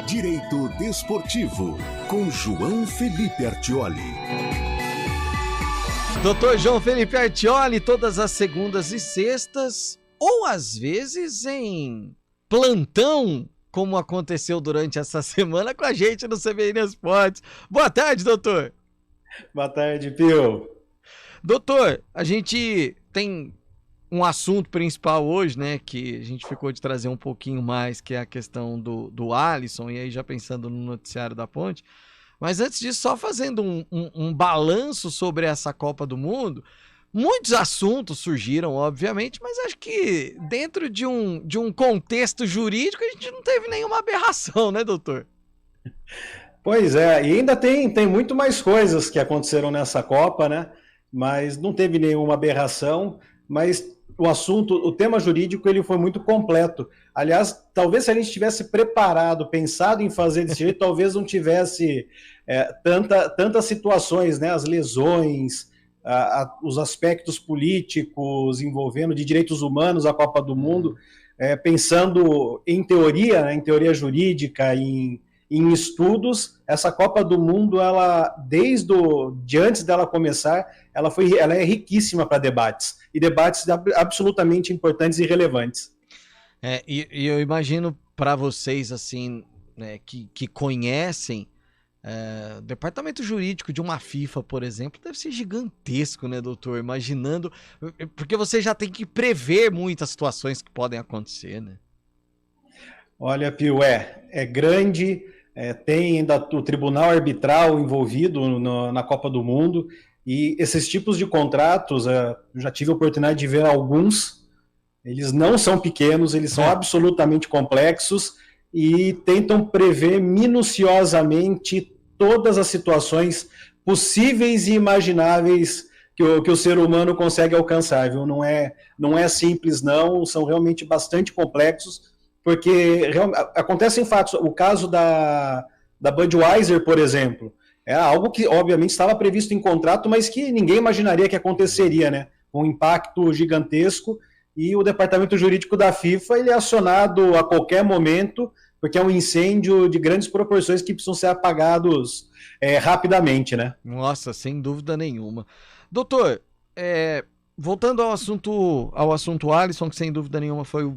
Direito Desportivo, com João Felipe Artioli. Doutor João Felipe Artioli, todas as segundas e sextas, ou às vezes em plantão, como aconteceu durante essa semana com a gente no CBN Esportes. Boa tarde, doutor. Boa tarde, Pio. Doutor, a gente tem um assunto principal hoje, né, que a gente ficou de trazer um pouquinho mais, que é a questão do Alisson, e aí já pensando no noticiário da Ponte. Mas antes disso, só fazendo um balanço sobre essa Copa do Mundo, muitos assuntos surgiram, obviamente, mas acho que dentro de um contexto jurídico a gente não teve nenhuma aberração, né, doutor? Pois é, e ainda tem muito mais coisas que aconteceram nessa Copa, né? Mas não teve nenhuma aberração, mas o tema jurídico, ele foi muito completo. Aliás, talvez se a gente tivesse preparado, pensado em fazer desse jeito, talvez não tivesse tantas situações, né? As lesões, os aspectos políticos envolvendo de direitos humanos a Copa do Mundo, pensando em teoria, né? Em teoria jurídica, em estudos, essa Copa do Mundo, ela, de antes dela começar, ela é riquíssima para debates, e debates absolutamente importantes e relevantes. E eu imagino para vocês, assim, né, que conhecem, o departamento jurídico de uma FIFA, por exemplo, deve ser gigantesco, né, doutor? Imaginando, porque você já tem que prever muitas situações que podem acontecer, né? Olha, Pio, é grande. Tem ainda o tribunal arbitral envolvido na Copa do Mundo, e esses tipos de contratos, eu já tive a oportunidade de ver alguns, eles não são pequenos, eles são absolutamente complexos e tentam prever minuciosamente todas as situações possíveis e imagináveis que o ser humano consegue alcançar, viu? Não é simples, não, são realmente bastante complexos, porque acontecem fatos. O caso da Budweiser, por exemplo, é algo que obviamente estava previsto em contrato, mas que ninguém imaginaria que aconteceria, né? Um impacto gigantesco, e o departamento jurídico da FIFA, ele é acionado a qualquer momento, porque é um incêndio de grandes proporções que precisam ser apagados rapidamente, né? Nossa, sem dúvida nenhuma. Doutor, voltando ao assunto Alisson, que sem dúvida nenhuma foi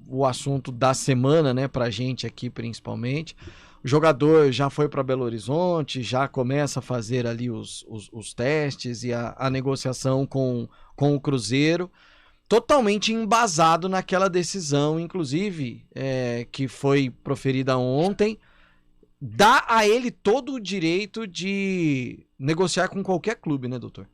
o assunto da semana, né, pra gente aqui principalmente. O jogador já foi para Belo Horizonte, já começa a fazer ali os testes e a negociação com o Cruzeiro, totalmente embasado naquela decisão, inclusive, que foi proferida ontem, dá a ele todo o direito de negociar com qualquer clube, né, doutor?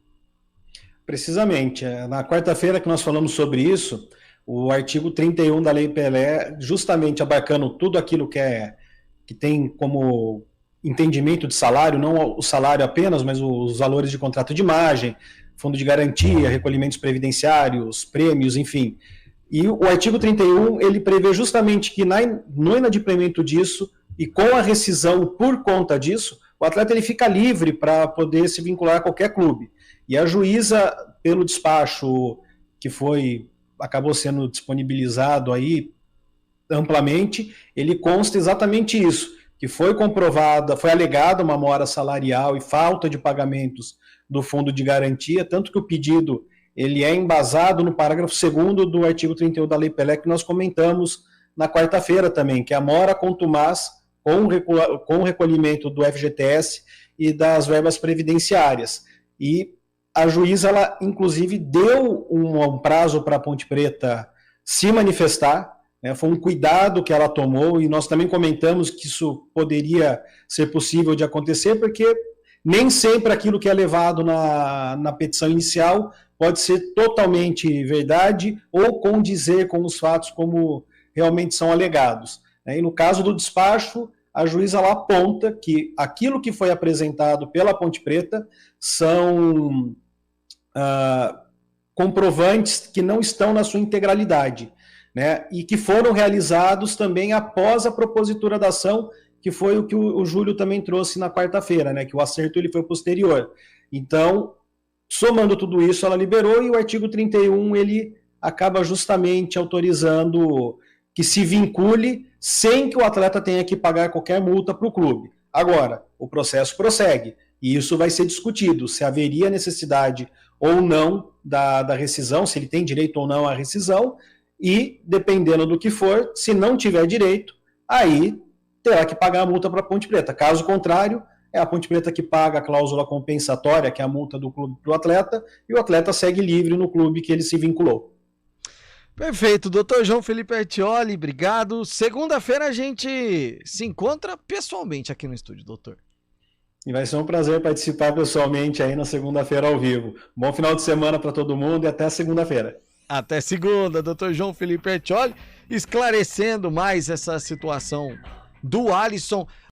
Precisamente. Na quarta-feira que nós falamos sobre isso, o artigo 31 da Lei Pelé, justamente abarcando tudo aquilo que tem como entendimento de salário, não o salário apenas, mas os valores de contrato de imagem, fundo de garantia, recolhimentos previdenciários, prêmios, enfim. E o artigo 31, ele prevê justamente que no inadimplemento disso e com a rescisão por conta disso, o atleta ele fica livre para poder se vincular a qualquer clube. E a juíza, pelo despacho que acabou sendo disponibilizado aí amplamente, ele consta exatamente isso, que foi alegada uma mora salarial e falta de pagamentos do fundo de garantia, tanto que o pedido ele é embasado no parágrafo 2º do artigo 31 da Lei Pelé, que nós comentamos na quarta-feira também, que é a mora contumaz com o recolhimento do FGTS e das verbas previdenciárias. E a juíza, ela inclusive deu um prazo para a Ponte Preta se manifestar, né? Foi um cuidado que ela tomou, e nós também comentamos que isso poderia ser possível de acontecer, porque nem sempre aquilo que é levado na petição inicial pode ser totalmente verdade ou condizer com os fatos como realmente são alegados. E no caso do despacho, a juíza lá aponta que aquilo que foi apresentado pela Ponte Preta são comprovantes que não estão na sua integralidade, né? E que foram realizados também após a propositura da ação, que foi o que o Júlio também trouxe na quarta-feira, né? Que o acerto ele foi posterior. Então, somando tudo isso, ela liberou, e o artigo 31 ele acaba justamente autorizando que se vincule sem que o atleta tenha que pagar qualquer multa para o clube. Agora, o processo prossegue e isso vai ser discutido, se haveria necessidade ou não da rescisão, se ele tem direito ou não à rescisão, e dependendo do que for, se não tiver direito, aí terá que pagar a multa para a Ponte Preta. Caso contrário, é a Ponte Preta que paga a cláusula compensatória, que é a multa do clube para o atleta, e o atleta segue livre no clube que ele se vinculou. Perfeito, doutor João Felipe Artioli, obrigado. Segunda-feira a gente se encontra pessoalmente aqui no estúdio, doutor. E vai ser um prazer participar pessoalmente aí na segunda-feira ao vivo. Bom final de semana para todo mundo e até segunda-feira. Até segunda, doutor João Felipe Artioli, esclarecendo mais essa situação do Alisson.